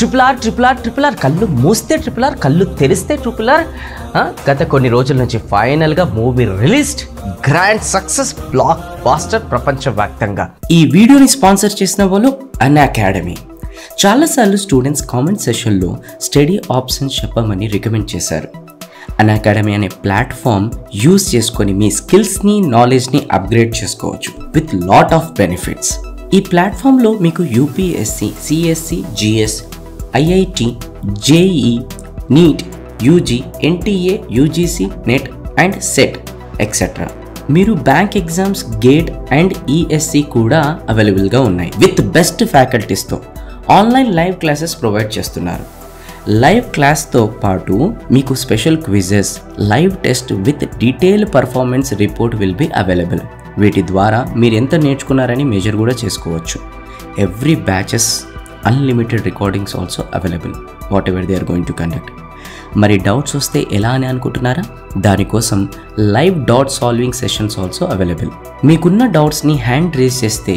Triple R కళ్ళు మూస్తే triple R, కళ్ళు తెరిస్తే ట్రిపుల్ ఆర్. గత కొన్ని రోజుల నుంచి ఫైనల్గా movie released, grand success, blockbuster ప్రపంచవ్యాప్తంగా. ఈ వీడియోని స్పాన్సర్ చేసిన వాళ్ళు అన్అకాడమీ. చాలాసార్లు స్టూడెంట్స్ కామెంట్ సెషన్లో స్టడీ ఆప్షన్స్ చెప్పమని రికమెండ్ చేశారు. అన్అకాడమీ అనే ప్లాట్ఫామ్ యూజ్ చేసుకొని మీ స్కిల్స్ని, నాలెడ్జ్ని అప్గ్రేడ్ చేసుకోవచ్చు విత్ లాట్ ఆఫ్ బెనిఫిట్స్. ఈ ప్లాట్ఫామ్లో మీకు UPSC, CSC, GS, IIT, JEE, NEET, UG, NTA, UGC, NET and SET etcetera. మీరు bank exams, GATE and ESE కూడా అవైలబుల్గా ఉన్నాయి. విత్ బెస్ట్ ఫ్యాకల్టీస్తో ఆన్లైన్ లైవ్ క్లాసెస్ ప్రొవైడ్ చేస్తున్నారు. లైవ్ క్లాస్తో పాటు మీకు special quizzes, live test with detail performance report will be available. వీటి ద్వారా మీరు ఎంత నేర్చుకున్నారని మెజర్ కూడా చేసుకోవచ్చు. Every batches unlimited recordings also available whatever they are going to conduct. మరి డౌట్స్ వస్తే ఎలా అని అనుకుంటున్నారా? దానికోసం live doubt solving sessions also available. మీకున్న డౌట్స్ని హ్యాండ్ రేస్ చేస్తే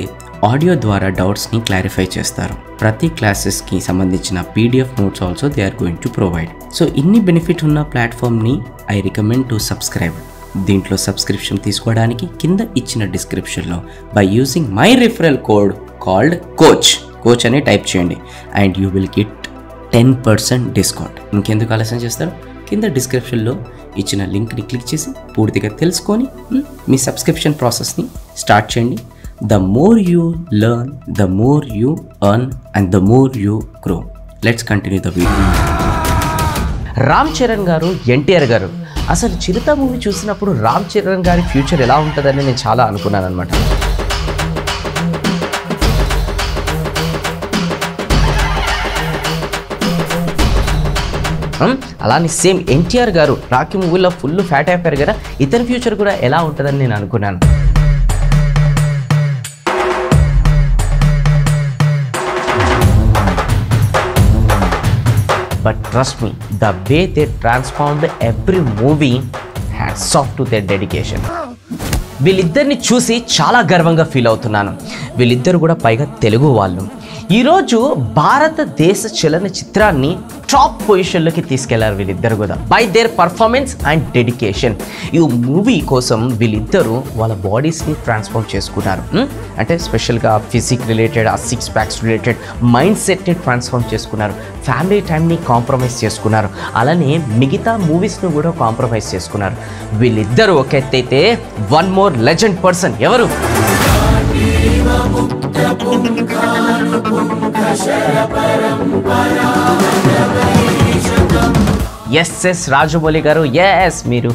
ఆడియో ద్వారా డౌట్స్ని క్లారిఫై చేస్తారు. ప్రతి క్లాసెస్కి సంబంధించిన PDF notes also they are going to provide. So ఇన్ని బెనిఫిట్ ఉన్న ప్లాట్ఫామ్ని ఐ రికమెండ్ టు సబ్స్క్రైబ్. దీంట్లో సబ్స్క్రిప్షన్ తీసుకోవడానికి కింద ఇచ్చిన డిస్క్రిప్షన్లో by using my referral code called coach అని టైప్ చేయండి and you will get 10% discount. ఇంకెందుకు ఆలస్యం చేస్తారు? కింద డిస్క్రిప్షన్లో ఇచ్చిన లింక్ని క్లిక్ చేసి పూర్తిగా తెలుసుకొని మీ సబ్స్క్రిప్షన్ ప్రాసెస్ని స్టార్ట్ చేయండి. The more you learn, the more you earn and the more you grow. Let's continue the video. Ram Charan గారు, ఎన్టీఆర్ గారు, అసలు చిరుత మూవీ చూసినప్పుడు రామ్ చరణ్ గారి ఫ్యూచర్ ఎలా ఉంటుందని నేను చాలా అనుకున్నాను అనమాట. అలానే సేమ్ ఎన్టీఆర్ గారు రాకీ మూవీలో ఫుల్ ఫ్యాట్ అయిపోయారు కదా, ఇతని ఫ్యూచర్ కూడా ఎలా ఉంటుందని నేను అనుకున్నాను. But trust me, the way they transformed every movie, hats off to their dedication. వీళ్ళిద్దరిని చూసి చాలా గర్వంగా ఫీల్ అవుతున్నాను. వీళ్ళిద్దరు కూడా పైగా తెలుగు వాళ్ళు. ఈరోజు భారతదేశ చలనచిత్రాన్ని టాప్ పొజిషన్లోకి తీసుకెళ్లారు వీళ్ళిద్దరు కూడా by their performance and dedication. ఈ మూవీ కోసం వీళ్ళిద్దరూ వాళ్ళ బాడీస్ని ట్రాన్స్ఫార్మ్ చేసుకున్నారు. అంటే స్పెషల్గా ఫిజిక్ రిలేటెడ్, ఆ 6 packs రిలేటెడ్ మైండ్ సెట్ని ట్రాన్స్ఫార్మ్ చేసుకున్నారు. ఫ్యామిలీ టైంని కాంప్రమైజ్ చేసుకున్నారు. అలానే మిగతా మూవీస్ను కూడా కాంప్రమైజ్ చేసుకున్నారు. వీళ్ళిద్దరూ ఒక ఎత్తైతే వన్ మోర్ లెజెండ్ పర్సన్ ఎవరు? ఎస్ రాజమౌళి గారు. ఎస్, మీరు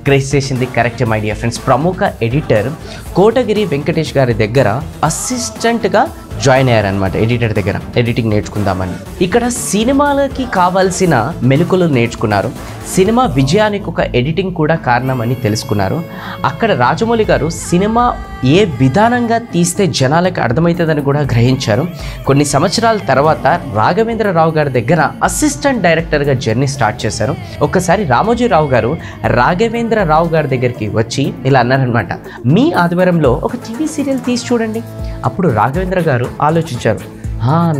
గ్రేస్ చేసింది కరెక్ట్ మై డియర్ ఫ్రెండ్స్. ప్రముఖ ఎడిటర్ కోటగిరి వెంకటేష్ గారి దగ్గర అసిస్టెంట్గా జాయిన్ అయ్యారనమాట. ఎడిటర్ దగ్గర ఎడిటింగ్ నేర్చుకుందామని. ఇక్కడ సినిమాలకి కావాల్సిన మెలకువలు నేర్చుకున్నారు. సినిమా విజయానికి ఒక ఎడిటింగ్ కూడా కారణమని తెలుసుకున్నారు. అక్కడ రాజమౌళి గారు సినిమా ఏ విధానంగా తీస్తే జనాలకు అర్థమవుతుందని కూడా గ్రహించారు. కొన్ని సంవత్సరాల తర్వాత రాఘవేంద్రరావు గారి దగ్గర అసిస్టెంట్ డైరెక్టర్గా జర్నీ స్టార్ట్ చేశారు. ఒక్కసారి రామోజీరావు గారు రాఘవేంద్రరావు గారి దగ్గరికి వచ్చి ఇలా అన్నారనమాట, మీ ఆధ్వర్యంలో ఒక టీవీ సీరియల్ తీసి చూడండి. అప్పుడు రాఘవేంద్ర గారు ఆలోచించారు,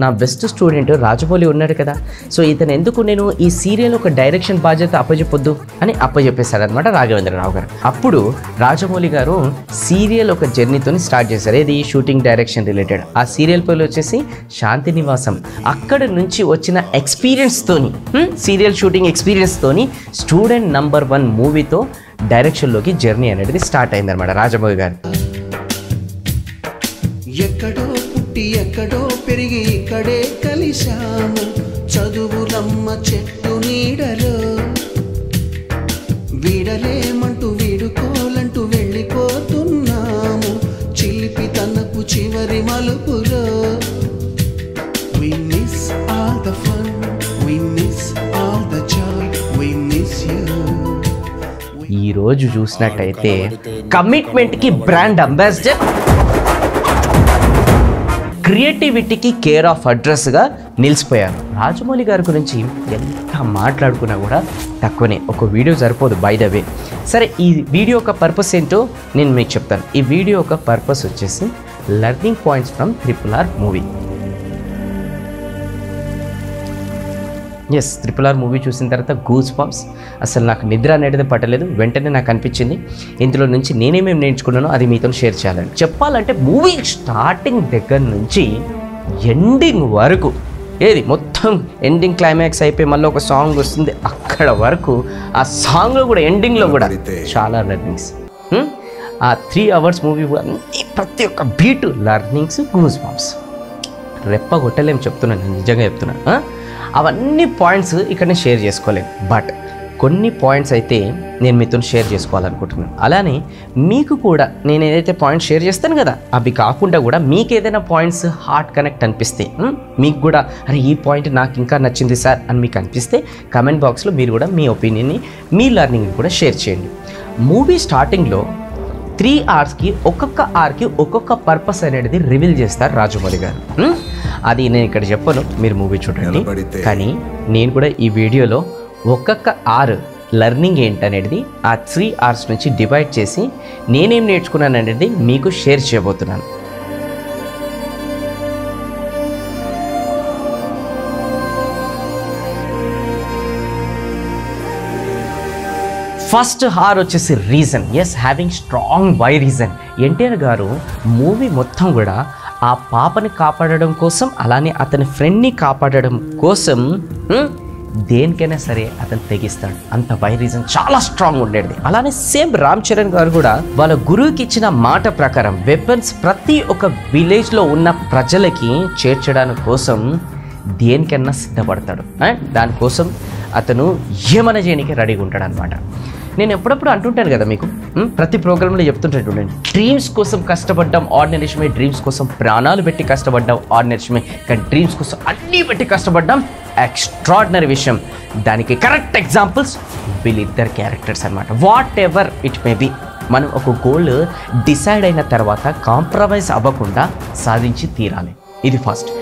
నా బెస్ట్ స్టూడెంట్ రాజమౌళి ఉన్నాడు కదా, సో ఇతను ఎందుకు నేను ఈ సీరియల్ ఒక డైరెక్షన్ బాధ్యత అప్పచెప్పొద్దు అని అప్పచెప్పేశారనమాట రాఘవేంద్రరావు గారు. అప్పుడు రాజమౌళి గారు సీరియల్ ఒక జర్నీతో స్టార్ట్ చేశారు. ఇది షూటింగ్ డైరెక్షన్ రిలేటెడ్. ఆ సీరియల్ పేరు వచ్చేసి శాంతి నివాసం. అక్కడ నుంచి వచ్చిన ఎక్స్పీరియన్స్తోని, సీరియల్ షూటింగ్ ఎక్స్పీరియన్స్తోని స్టూడెంట్ నంబర్ 1 మూవీతో డైరెక్షన్లోకి జర్నీ అనేది స్టార్ట్ అయిందనమాట రాజమౌళి గారు. ఎక్కడో పుట్టి ఎక్కడో పెరిగి ఇక్కడే కలిశాము, చదువులమ్మ చెట్టు నీడలో వీడలేమంటూ వీడుకోలంటూ వెళ్ళిపోతున్నాము, చిలిపి తనకు చివరి మలుపులో. We miss all the fun, we miss all the joy, we miss you. ఈ రోజు చూసినట్టయితే కమిట్మెంట్కి బ్రాండ్ అంబాసిడర్, క్రియేటివిటీకి కేర్ ఆఫ్ అడ్రస్గా నిలిచిపోయారు. రాజమౌళి గారి గురించి ఎంత మాట్లాడుకున్నా కూడా తక్కువనే. ఒక వీడియో సరిపోదు బై ద వే. సరే, ఈ వీడియో యొక్క పర్పస్ ఏంటో నేను మీకు చెప్తాను. ఈ వీడియో యొక్క పర్పస్ వచ్చేసి learning points from RRR movie. Yes, RRR movie చూసిన తర్వాత గూస్ బంప్స్, అసలు నాకు నిద్ర అనేది పట్టలేదు. వెంటనే నాకు అనిపించింది ఇందులో నుంచి నేనేమేమి నేర్చుకున్నానో అది మీతో షేర్ చేయాలని. చెప్పాలంటే మూవీ స్టార్టింగ్ దగ్గర నుంచి ఎండింగ్ వరకు, ఏది మొత్తం ఎండింగ్ క్లైమాక్స్ అయిపోయి మళ్ళీ ఒక సాంగ్ వస్తుంది, అక్కడ వరకు ఆ సాంగ్లో కూడా ఎండింగ్లో కూడా చాలా లెర్నింగ్స్. ఆ 3 hours మూవీ అన్ని ప్రతి ఒక్క బీటు లెర్నింగ్స్, గూస్ బంప్స్. రెప్ప కొట్టలేము చెప్తున్నాను, నేను నిజంగా చెప్తున్నాను. అవన్నీ పాయింట్స్ ఇక్కడ నేను షేర్ చేసుకోలేను, బట్ కొన్ని పాయింట్స్ అయితే నేను మీతో షేర్ చేసుకోవాలనుకుంటున్నాను. అలానే మీకు కూడా నేను ఏదైతే పాయింట్స్ షేర్ చేస్తాను కదా, అవి కాకుండా కూడా మీకు ఏదైనా పాయింట్స్ హార్ట్ కనెక్ట్ అనిపిస్తే, మీకు కూడా అరే ఈ పాయింట్ నాకు ఇంకా నచ్చింది సార్ అని మీకు అనిపిస్తే కమెంట్ బాక్స్లో మీరు కూడా మీ ఒపీనియన్ని, మీ లెర్నింగ్ని కూడా షేర్ చేయండి. మూవీ స్టార్టింగ్లో 3 hours ఒక్కొక్క ఆర్కి ఒక్కొక్క పర్పస్ అనేది రివీల్ చేస్తారు రాజమౌళి గారు. అది నేను ఇక్కడ చెప్పను, మీరు మూవీ చూడండి. కానీ నేను కూడా ఈ వీడియోలో ఒక్కొక్క ఆర్ లెర్నింగ్ ఏంటనేది ఆ 3 hours నుంచి డివైడ్ చేసి నేనేం నేర్చుకున్నాను అనేది మీకు షేర్ చేయబోతున్నాను. ఫస్ట్ హార్ వచ్చేసి reason. Yes, having strong why reason. NTR garu movie మొత్తం కూడా ఆ పాపని కాపాడడం కోసం, అలానే అతని ఫ్రెండ్ని కాపాడడం కోసం దేనికైనా సరే అతను తెగిస్తాడు. అంత వై రీజన్ చాలా స్ట్రాంగ్ ఉండేది. అలానే సేమ్ రామ్ చరణ్ గారు కూడా వాళ్ళ గురువుకి ఇచ్చిన మాట ప్రకారం వెపన్స్ ప్రతి ఒక్క విలేజ్లో ఉన్న ప్రజలకి చేర్చడానికి కోసం దేనికైనా సిద్ధపడతాడు. అండ్ దానికోసం అతను ఏమైనా చేయడానికి రెడీగా ఉంటాడు అనమాట. నేను ఎప్పుడప్పుడు అంటుంటాను కదా మీకు, ప్రతి ప్రోగ్రాంలో చెప్తుంటాను చూడండి, డ్రీమ్స్ కోసం కష్టపడ్డాం ఆర్డినరీషమే, డ్రీమ్స్ కోసం ప్రాణాలు పెట్టి కష్టపడ్డాం ఆర్డినరీషమే, కానీ డ్రీమ్స్ కోసం అన్నీ పెట్టి కష్టపడ్డాం ఎక్స్ట్రాడినరీ విషయం. దానికి కరెక్ట్ ఎగ్జాంపుల్స్ వీళ్ళిద్దరు క్యారెక్టర్స్ అనమాట. What ever it may B, మనం ఒక గోల్ డిసైడ్ అయిన తర్వాత కాంప్రమైజ్ అవ్వకుండా సాధించి తీరాలి. ఇది ఫస్ట్.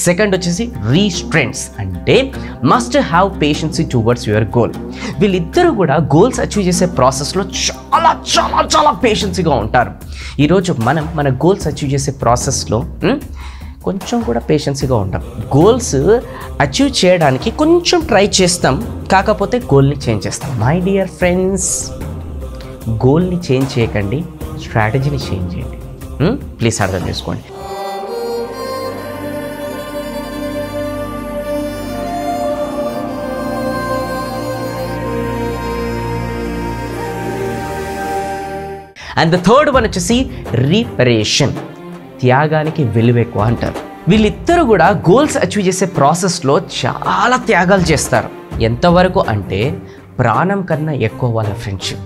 సెకండ్ వచ్చేసి రీస్ట్రెంట్స్, అంటే must have patience towards your goal. వీళ్ళిద్దరూ కూడా గోల్స్ అచీవ్ చేసే ప్రాసెస్లో చాలా చాలా చాలా పేషెన్సీగా ఉంటారు. ఈరోజు మనం మన గోల్స్ అచీవ్ చేసే ప్రాసెస్లో కొంచెం కూడా పేషెన్సీగా ఉంటాం. గోల్స్ అచీవ్ చేయడానికి కొంచెం ట్రై చేస్తాం, కాకపోతే గోల్ని చేంజ్ చేస్తాం. మై డియర్ ఫ్రెండ్స్, గోల్ని చేంజ్ చేయకండి, స్ట్రాటజీని చేంజ్ చేయండి. ప్లీజ్ అర్థం చేసుకోండి. అండ్ ద థర్డ్ వన్ వచ్చేసి రీపరేషన్. త్యాగానికి విలువ ఎక్కువ అంటారు. వీళ్ళిద్దరూ కూడా గోల్స్ అచీవ్ చేసే ప్రాసెస్లో చాలా త్యాగాలు చేస్తారు. ఎంతవరకు అంటే ప్రాణం కన్నా ఎక్కువ వాళ్ళ ఫ్రెండ్షిప్.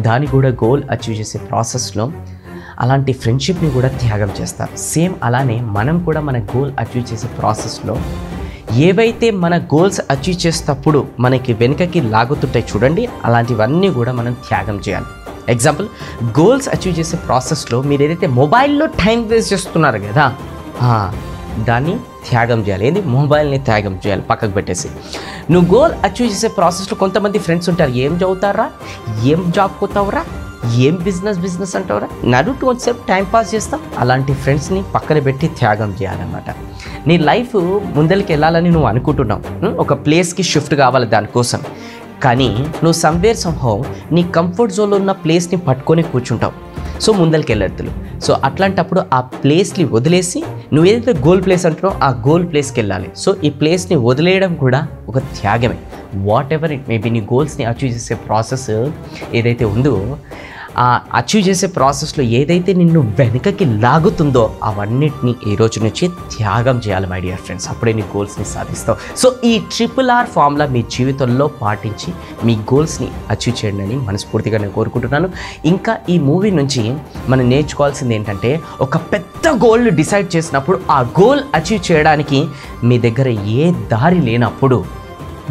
దాన్ని కూడా గోల్ అచీవ్ చేసే ప్రాసెస్లో అలాంటి ఫ్రెండ్షిప్ని కూడా త్యాగం చేస్తారు. సేమ్ అలానే మనం కూడా మన గోల్ అచీవ్ చేసే ప్రాసెస్లో ఏవైతే మన గోల్స్ అచీవ్ చేసేటప్పుడు మనకి వెనుకకి లాగుతుంటాయి చూడండి, అలాంటివన్నీ కూడా మనం త్యాగం చేయాలి. ఎగ్జాంపుల్, గోల్స్ అచీవ్ చేసే ప్రాసెస్లో మీరు ఏదైతే మొబైల్లో టైం వేస్ట్ చేస్తున్నారు కదా, దాన్ని త్యాగం చేయాలి. ఏంది, మొబైల్ని త్యాగం చేయాలి, పక్కకు పెట్టేసి. నువ్వు గోల్ అచీవ్ చేసే ప్రాసెస్లో కొంతమంది ఫ్రెండ్స్ ఉంటారు, ఏం చదువుతారా, ఏం జాబ్ పోతావురా, ఏం బిజినెస్ అంటావురా, నడు కొంచెంసేపు టైం పాస్ చేస్తావు. అలాంటి ఫ్రెండ్స్ని పక్కన పెట్టి త్యాగం చేయాలన్నమాట. నీ లైఫ్ ముందరికి వెళ్ళాలని నువ్వు అనుకుంటున్నావు, ఒక ప్లేస్కి షిఫ్ట్ కావాలి దానికోసం, కానీ నువ్వు సమ్వేర్ సంహౌ నీ కంఫర్ట్ జోన్లో ఉన్న ప్లేస్ని పట్టుకొని కూర్చుంటావు. సో ముందరికి వెళ్ళొద్దు. సో అట్లాంటప్పుడు ఆ ప్లేస్ని వదిలేసి నువ్వు ఏదైతే గోల్ ప్లేస్ అంటున్నావు ఆ గోల్ ప్లేస్కి వెళ్ళాలి. సో ఈ ప్లేస్ని వదిలేయడం కూడా ఒక త్యాగమే. వాట్ ఎవర్ ఇట్ మేబీ, నీ గోల్స్ని అచీవ్ చేసే ప్రాసెస్ ఏదైతే ఉందో, ఆ అచీవ్ చేసే ప్రాసెస్లో ఏదైతే నిన్ను వెనుకకి లాగుతుందో అవన్నిటిని ఈ రోజు నుంచి త్యాగం చేయాలి మై డియర్ ఫ్రెండ్స్. అప్పుడే నీ గోల్స్ని సాధిస్తావు. సో ఈ RRR ఫార్ములా మీ జీవితంలో పాటించి మీ గోల్స్ని అచీవ్ చేయండి అని మనస్ఫూర్తిగా నేను కోరుకుంటున్నాను. ఇంకా ఈ మూవీ నుంచి మనం నేర్చుకోవాల్సింది ఏంటంటే, ఒక పెద్ద గోల్ని డిసైడ్ చేసినప్పుడు ఆ గోల్ అచీవ్ చేయడానికి మీ దగ్గర ఏ దారి లేనప్పుడు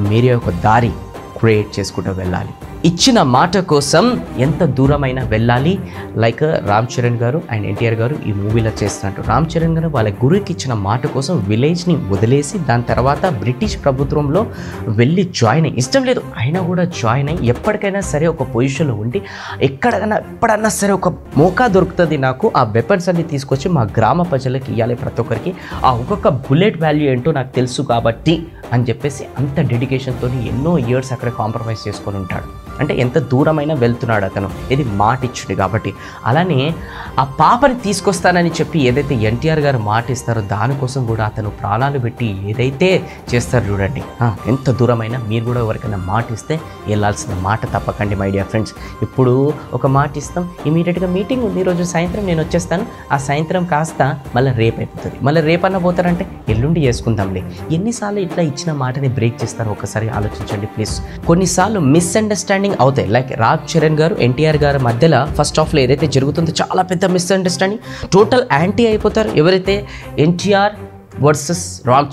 మీరే ఒక దారి క్రియేట్ చేసుకుంటూ వెళ్ళాలి. ఇచ్చిన మాట కోసం ఎంత దూరమైనా వెళ్ళాలి. లైక్ రామ్ చరణ్ గారు అండ్ ఎన్టీఆర్ గారు ఈ మూవీలో చేస్తున్నట్టు. రామ్ చరణ్ గారు వాళ్ళ గురువుకి ఇచ్చిన మాట కోసం విలేజ్ని వదిలేసి దాని తర్వాత బ్రిటిష్ ప్రభుత్వంలో వెళ్ళి జాయిన్ అయ్యి, ఇష్టం లేదు అయినా కూడా జాయిన్ అయ్యి ఎప్పటికైనా సరే ఒక పొజిషన్లో ఉండి ఎప్పుడన్నా సరే ఒక మోకా దొరుకుతుంది నాకు, ఆ వెపన్స్ అన్ని తీసుకొచ్చి మా గ్రామ ప్రజలకి ఇవ్వాలి, ప్రతి ఒక్కరికి ఆ ఒక్కొక్క బుల్లెట్ వాల్యూ ఏంటో నాకు తెలుసు కాబట్టి అని చెప్పేసి అంత డెడికేషన్తో ఎన్నో ఇయర్స్ అక్కడ కాంప్రమైజ్ చేసుకొని ఉంటాడు. అంటే ఎంత దూరమైనా వెళ్తున్నాడు అతను, ఇది మాట ఇచ్చుడు కాబట్టి. అలానే ఆ పాపని తీసుకొస్తానని చెప్పి ఏదైతే ఎన్టీఆర్ గారు మాట ఇస్తారో దానికోసం కూడా అతను ప్రాణాలు పెట్టి ఏదైతే చేస్తారు చూడండి. ఎంత దూరమైనా మీరు కూడా ఎవరికైనా మాట ఇస్తే వెళ్ళాల్సిన మాట తప్పకండి మై డియర్ ఫ్రెండ్స్. ఇప్పుడు ఒక మాట ఇస్తాం, ఇమీడియట్గా మీటింగ్ ఉంది ఈరోజు సాయంత్రం నేను వచ్చేస్తాను, ఆ సాయంత్రం కాస్త మళ్ళీ రేపు అయిపోతుంది, మళ్ళీ రేపన్నా పోతారంటే ఎల్లుండి చేసుకుందాంలే. ఎన్నిసార్లు ఇట్లా ఇచ్చిన మాటని బ్రేక్ చేస్తారో ఒకసారి ఆలోచించండి ప్లీజ్. కొన్నిసార్లు మిస్అండర్స్టాండింగ్ అవుతాయి. లైక్ రామ్ చరణ్ గారు ఎన్టీఆర్ గారి మధ్యలో ఫస్ట్ హాఫ్లో ఏదైతే జరుగుతుందో చాలా పెద్ద మిస్అండర్స్టాండింగ్, టోటల్ యాంటీ అయిపోతారు. ఎవరైతే ఎన్టీఆర్ వర్సెస్ రామ్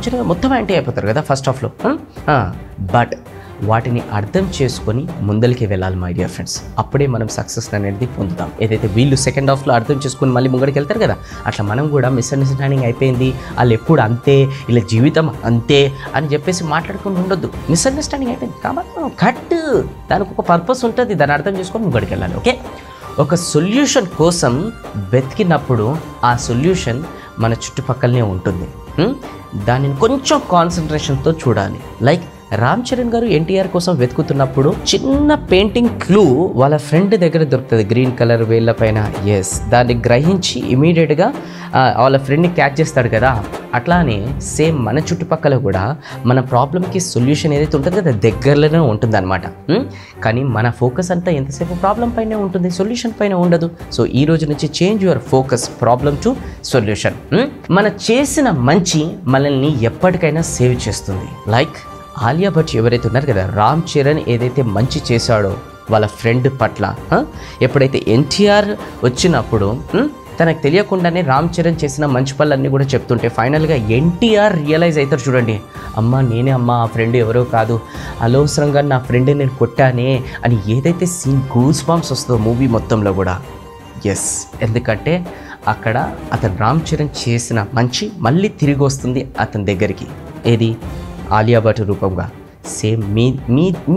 చరణ్ మొత్తం యాంటీ అయిపోతారు కదా ఫస్ట్ హాఫ్లో. బట్ వాటిని అర్థం చేసుకొని ముందరికి వెళ్ళాలి మై డియర్ ఫ్రెండ్స్. అప్పుడే మనం సక్సెస్ అనేది పొందుతాం. ఏదైతే వీళ్ళు సెకండ్ హాఫ్లో అర్థం చేసుకొని మళ్ళీ ముంగడికి వెళ్తారు కదా, అట్లా మనం కూడా మిస్అండర్స్టాండింగ్ అయిపోయింది, వాళ్ళు ఎప్పుడు అంతే, ఇలా జీవితం అంతే అని చెప్పేసి మాట్లాడుకుని ఉండొద్దు. మిస్అండర్స్టాండింగ్ అయిపోయింది కాబట్టి మనం కట్, దానికి ఒక పర్పస్ ఉంటుంది, దాన్ని అర్థం చేసుకొని ముంగడికి వెళ్ళాలి. ఓకే, ఒక సొల్యూషన్ కోసం వెతికినప్పుడు ఆ సొల్యూషన్ మన చుట్టుపక్కలనే ఉంటుంది. దానిని కొంచెం కాన్సన్ట్రేషన్తో చూడాలి. లైక్ రామ్ చరణ్ గారు ఎన్టీఆర్ కోసం వెతుకుతున్నప్పుడు చిన్న పెయింటింగ్ క్లూ వాళ్ళ ఫ్రెండ్ దగ్గర దొరుకుతుంది, గ్రీన్ కలర్ వేళ్ళ పైన. ఎస్, దాన్ని గ్రహించి ఇమీడియట్గా వాళ్ళ ఫ్రెండ్ని క్యాచ్ చేస్తాడు కదా. అట్లానే సేమ్ మన చుట్టుపక్కల కూడా మన ప్రాబ్లమ్కి సొల్యూషన్ ఏదైతే ఉంటుందో కదా దగ్గరలోనే ఉంటుంది అనమాట. కానీ మన ఫోకస్ అంతా ఎంతసేపు ప్రాబ్లం పైనే ఉంటుంది, సొల్యూషన్ పైన ఉండదు. సో ఈ రోజు నుంచి change your focus problem to solution. మన చేసిన మంచి మనల్ని ఎప్పటికైనా సేవ్ చేస్తుంది. లైక్ ఆలియా భట్ ఎవరైతే ఉన్నారు కదా, రామ్ చరణ్ ఏదైతే మంచి చేశాడో వాళ్ళ ఫ్రెండ్ పట్ల, ఎప్పుడైతే ఎన్టీఆర్ వచ్చినప్పుడు తనకు తెలియకుండానే రామ్ చరణ్ చేసిన మంచి పనులన్నీ కూడా చెప్తుంటే ఫైనల్గా ఎన్టీఆర్ రియలైజ్ అవుతారు చూడండి, నేనే ఆ ఫ్రెండ్ ఎవరో కాదు, అనవసరంగా నా ఫ్రెండ్ని నేను కొట్టానే అని ఏదైతే సీన్ గూస్ బాంబ్స్ వస్తుందో మూవీ మొత్తంలో కూడా. ఎస్, ఎందుకంటే అక్కడ అతను రామ్ చరణ్ చేసిన మంచి మళ్ళీ తిరిగి వస్తుంది అతని దగ్గరికి. ఏది? ఆలియా భట్ రూపంగా. సేమ్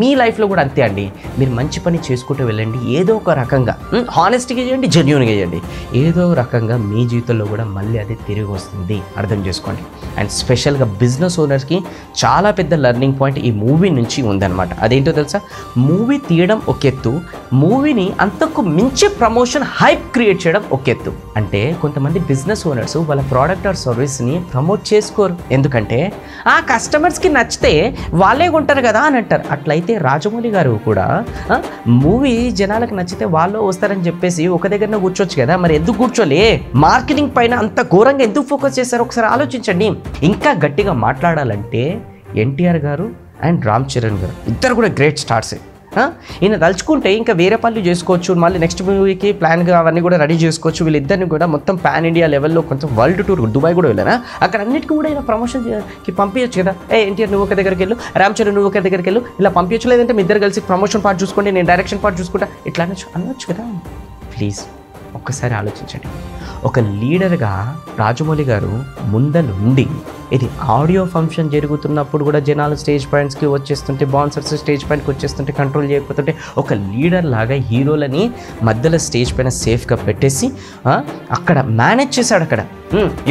మీ లైఫ్లో కూడా అంతే అండి. మీరు మంచి పని చేసుకుంటూ వెళ్ళండి, ఏదో ఒక రకంగా హానెస్ట్గా చేయండి, జెన్యూన్గా చేయండి, ఏదో రకంగా మీ జీవితంలో కూడా మళ్ళీ అది తిరిగి వస్తుంది, అర్థం చేసుకోండి. అండ్ స్పెషల్గా బిజినెస్ ఓనర్స్కి చాలా పెద్ద లెర్నింగ్ పాయింట్ ఈ మూవీ నుంచి ఉందన్నమాట. అదేంటో తెలుసా? మూవీ తీయడం ఒక ఎత్తు, మూవీని అంతకు మించి ప్రమోషన్ హైప్ క్రియేట్ చేయడం ఒక ఎత్తు. అంటే కొంతమంది బిజినెస్ ఓనర్స్ వాళ్ళ ప్రోడక్ట్ ఆర్ సర్వీస్ని ప్రమోట్ చేసుకోరు, ఎందుకంటే ఆ కస్టమర్స్కి నచ్చితే వాళ్ళే కొంటారు కదా అని అంటారు. అట్లయితే రాజమౌళి గారు కూడా మూవీ జనాలకు నచ్చితే వాళ్ళు వస్తారని చెప్పేసి ఒక దగ్గరనే కూర్చోవచ్చు కదా, మరి ఎందుకు కూర్చోలే? మార్కెటింగ్ పైన అంత ఘోరంగా ఎందుకు ఫోకస్ చేశారు ఒకసారి ఆలోచించండి. ఇంకా గట్టిగా మాట్లాడాలంటే ఎన్టీఆర్ గారు అండ్ రామ్ చరణ్ గారు ఇద్దరు కూడా గ్రేట్ స్టార్సే. ఈయన తలుచుకుంటే ఇంకా వేరే పనులు చేసుకోవచ్చు, మళ్ళీ నెక్స్ట్ మూవీకి ప్లాన్గా అవన్నీ కూడా రెడీ చేసుకోవచ్చు. వీళ్ళిద్దరిని కూడా మొత్తం పాన్ ఇండియా లెవెల్లో కొంచెం వరల్డ్ టూర్, దుబాయ్ కూడా వెళ్ళారా, అక్కడ అన్నిటికీ కూడా ఈయన ప్రమోషన్కి పంపించచ్చు కదా. ఎన్టీఆర్ నువ్వు ఒక దగ్గరికి వెళ్ళు, రామ్ చరణ్ నువ్వు ఒక దగ్గరికి వెళ్ళు, ఇలా పంపించచ్చు. లేదంటే మీ ఇద్దరు కలిసి ప్రమోషన్ పార్ట్ చూసుకోండి, నేను డైరెక్షన్ పార్ట్ చూసుకుంటా, ఇట్లా అనొచ్చు కదా. ప్లీజ్ ఒక్కసారి ఆలోచించండి. ఒక లీడర్గా రాజమౌళి గారు ముందలుండి ఇది ఆడియో ఫంక్షన్ జరుగుతున్నప్పుడు కూడా జనాలు స్టేజ్ పాయింట్స్కి వచ్చేస్తుంటే, బాన్సర్స్ స్టేజ్ పాయింట్కి వచ్చేస్తుంటే కంట్రోల్ చేయకపోతుంటే ఒక లీడర్ లాగా హీరోలని మధ్యలో స్టేజ్ పైన సేఫ్గా పెట్టేసి అక్కడ మేనేజ్ చేశాడు. అక్కడ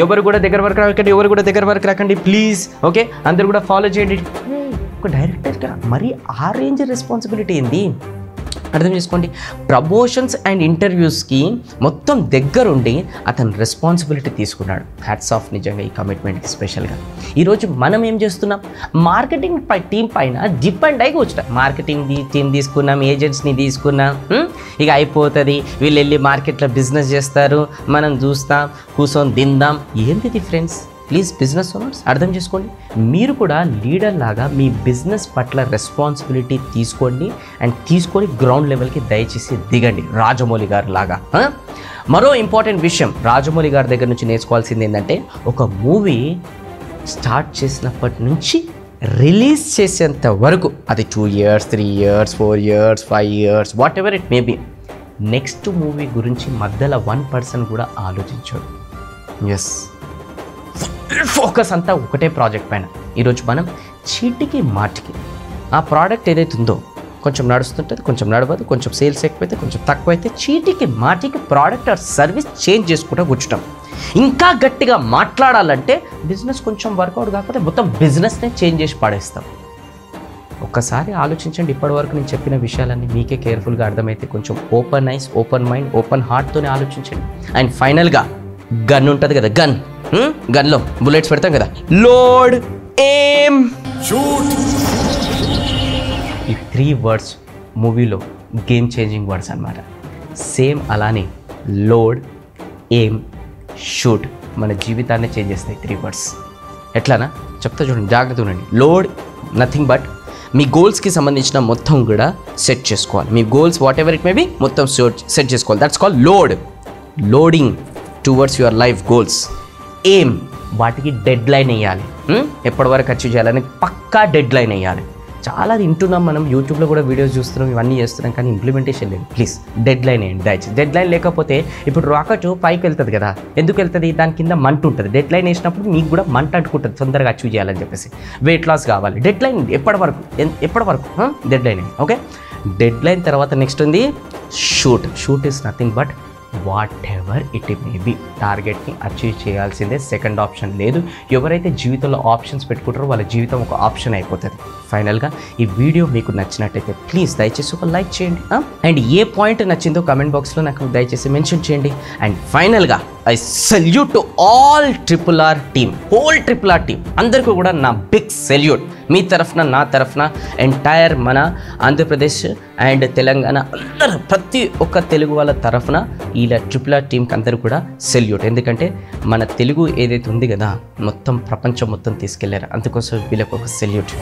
ఎవరు కూడా దగ్గర వరకు రాకండి, ఎవరు కూడా దగ్గర వరకు రాకండి ప్లీజ్, ఓకే అందరు కూడా ఫాలో చేయండి. ఒక డైరెక్టర్గా మరి ఆ రేంజ్ రెస్పాన్సిబిలిటీ ఏంది అర్థం చేసుకోండి. ప్రమోషన్స్ అండ్ ఇంటర్వ్యూస్కి మొత్తం దగ్గరుండి అతను రెస్పాన్సిబిలిటీ తీసుకున్నాడు. హ్యాట్స్ ఆఫ్ నిజంగా ఈ కమిట్మెంట్కి. స్పెషల్గా ఈరోజు మనం ఏం చేస్తున్నాం, మార్కెటింగ్ టీం పైన డిపెండ్ అయి కూర్చున్నాం. మార్కెటింగ్ టీం తీసుకున్నాం, ఏజెంట్స్ని తీసుకున్నాం, ఇక అయిపోతుంది, వీళ్ళు వెళ్ళి మార్కెట్లో బిజినెస్ చేస్తారు, మనం చూస్తాం, కూర్చొని తిందాం. ఏంటి డిఫరెన్స్? ప్లీజ్ బిజినెస్ ఓనర్స్ అర్థం చేసుకోండి. మీరు కూడా లీడర్ లాగా మీ బిజినెస్ పట్ల రెస్పాన్సిబిలిటీ తీసుకోండి అండ్ తీసుకొని గ్రౌండ్ లెవెల్కి దయచేసి దిగండి రాజమౌళి గారి లాగా. మరో ఇంపార్టెంట్ విషయం రాజమౌళి గారి దగ్గర నుంచి నేర్చుకోవాల్సింది ఏంటంటే, ఒక మూవీ స్టార్ట్ చేసినప్పటి నుంచి రిలీజ్ చేసేంత వరకు అది 2 years 3 years 4 years 5 years what ever it may B next movie గురించి మధ్యలో 1% కూడా ఆలోచించాడు. ఎస్, ఫోకస్ అంతా ఒకటే ప్రాజెక్ట్ పైన. ఈరోజు మనం చీటికి మాటికి ఆ ప్రోడక్ట్ ఏదైతే ఉందో కొంచెం నడుస్తుంటుంది, కొంచెం నడవదు, కొంచెం సేల్స్ ఎక్కువైతే, కొంచెం తక్కువైతే, చీటికి మాటికి ప్రోడక్ట్ ఆర్ సర్వీస్ చేంజ్ చేసుకుంటూ కూర్చుంటాం. ఇంకా గట్టిగా మాట్లాడాలంటే బిజినెస్ కొంచెం వర్కౌట్ కాకపోతే మొత్తం బిజినెస్నే చేంజ్ చేసి పడేస్తాం. ఒక్కసారి ఆలోచించండి. ఇప్పటివరకు నేను చెప్పిన విషయాలన్నీ మీకే కేర్ఫుల్గా అర్థమైతే కొంచెం open eyes, open mind, open హార్ట్తోనే ఆలోచించండి. అండ్ ఫైనల్గా గన్ ఉంటుంది కదా, గన్లో బుల్లెట్స్ పెడతాం కదా, లోడ్, ఎయిమ్, షూట్. ఈ 3 words మూవీలో గేమ్ చేంజింగ్ వర్డ్స్ అన్నమాట. సేమ్ అలానే లోడ్, ఎయిమ్, షూట్ మన జీవితాన్ని చేంజ్ చేస్తాయి 3 words. ఎట్లానా చెప్తా చూడండి, జాగ్రత్త ఉండండి. లోడ్ నథింగ్ బట్ మీ గోల్స్కి సంబంధించిన మొత్తం కూడా సెట్ చేసుకోవాలి. మీ goals whatever it may be మొత్తం సెట్ చేసుకోవాలి. That's call load. Loading towards your life goals. Aim వాటికి డెడ్ లైన్ వేయాలి. ఎప్పటి వరకు అచీవ్ చేయాలని పక్కా డెడ్ లైన్ వేయాలి. చాలా వింటున్నాం మనం, యూట్యూబ్లో కూడా వీడియోస్ చూస్తున్నాం, ఇవన్నీ చేస్తున్నాం, కానీ ఇంప్లిమెంటేషన్ లేదు. ప్లీజ్ డెడ్ లైన్ వేయండి దయచేసి. డెడ్ లైన్ లేకపోతే ఇప్పుడు రాకెట్ పైకి వెళ్తుంది కదా, ఎందుకు వెళ్తుంది? దాని కింద మంట ఉంటుంది. డెడ్ లైన్ వేసినప్పుడు మీకు కూడా మంట అంటుకుంటుంది, తొందరగా అచీవ్ చేయాలని చెప్పేసి. వెయిట్ లాస్ కావాలి, డెడ్ లైన్ ఎప్పటి వరకు deadline. Okay, deadline తర్వాత నెక్స్ట్ ఉంది shoot. Shoot is nothing but whatever it may be టార్గెట్ని అచీవ్ చేయాల్సిందే, సెకండ్ ఆప్షన్ లేదు. ఎవరైతే జీవితంలో ఆప్షన్స్ పెట్టుకుంటారో వాళ్ళ జీవితం ఒక ఆప్షన్ అయిపోతుంది. ఫైనల్గా ఈ వీడియో మీకు నచ్చినట్టయితే ప్లీజ్ దయచేసి ఒక లైక్ చేయండి. అండ్ ఏ పాయింట్ నచ్చిందో కమెంట్ బాక్స్లో నాకు దయచేసి మెన్షన్ చేయండి. అండ్ ఫైనల్గా I salute to all RRR team, whole RRR team అందరికీ కూడా నా బిగ్ సెల్యూట్. మీ తరఫున, నా తరఫున, ఎంటైర్ మన ఆంధ్రప్రదేశ్ అండ్ తెలంగాణ అందరూ, ప్రతి ఒక్క తెలుగు వాళ్ళ తరఫున ఇలా RRR టీంకి అందరూ కూడా సెల్యూట్. ఎందుకంటే మన తెలుగు ఏదైతే ఉంది కదా మొత్తం ప్రపంచం మొత్తం తీసుకెళ్లారు, అందుకోసం వీళ్ళకి ఒక సెల్యూట్.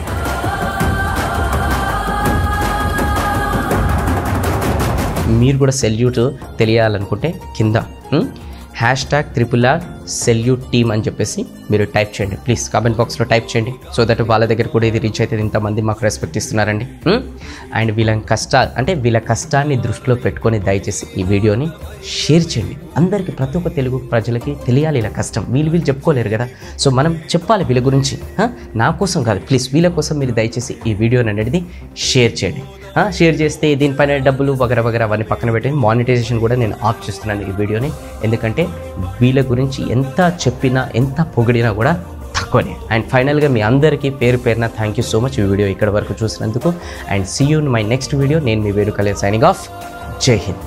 మీరు కూడా సెల్యూట్ తెలియాలనుకుంటే కింద #RRR సెల్యూట్ టీమ్ అని చెప్పేసి మీరు టైప్ చేయండి. ప్లీజ్ కామెంట్ బాక్స్లో టైప్ చేయండి, సో దట్ వాళ్ళ దగ్గర కూడా ఇది రీచ్ అవుతుంది. ఇంతమంది మాకు రెస్పెక్ట్ ఇస్తున్నారండి. అండ్ వీళ్ళ కష్టాన్ని దృష్టిలో పెట్టుకొని దయచేసి ఈ వీడియోని షేర్ చేయండి. అందరికీ, ప్రతి ఒక్క తెలుగు ప్రజలకి తెలియాలి ఇలా కష్టం. వీళ్ళు చెప్పుకోలేరు కదా, సో మనం చెప్పాలి వీళ్ళ గురించి. నా కోసం కాదు, ప్లీజ్ వీళ్ళ కోసం మీరు దయచేసి ఈ వీడియోని అనేది షేర్ చేయండి. షేర్ చేస్తే దీనిపైన డబ్బులు వగరా అవన్నీ పక్కన పెట్టండి. మానిటైజేషన్ కూడా నేను ఆఫ్ చేస్తున్నాను ఈ వీడియోని, ఎందుకంటే వీళ్ళ గురించి ఎంత చెప్పినా ఎంత పొగిడినా కూడా తక్కువనే. అండ్ ఫైనల్గా మీ అందరికీ పేరున థ్యాంక్ యూ సో మచ్ ఈ వీడియో ఇక్కడ వరకు చూసినందుకు. And see you in my next video. నేను మీ వేణు కళ్యాణ్ సైనింగ్ ఆఫ్. జై హింద్.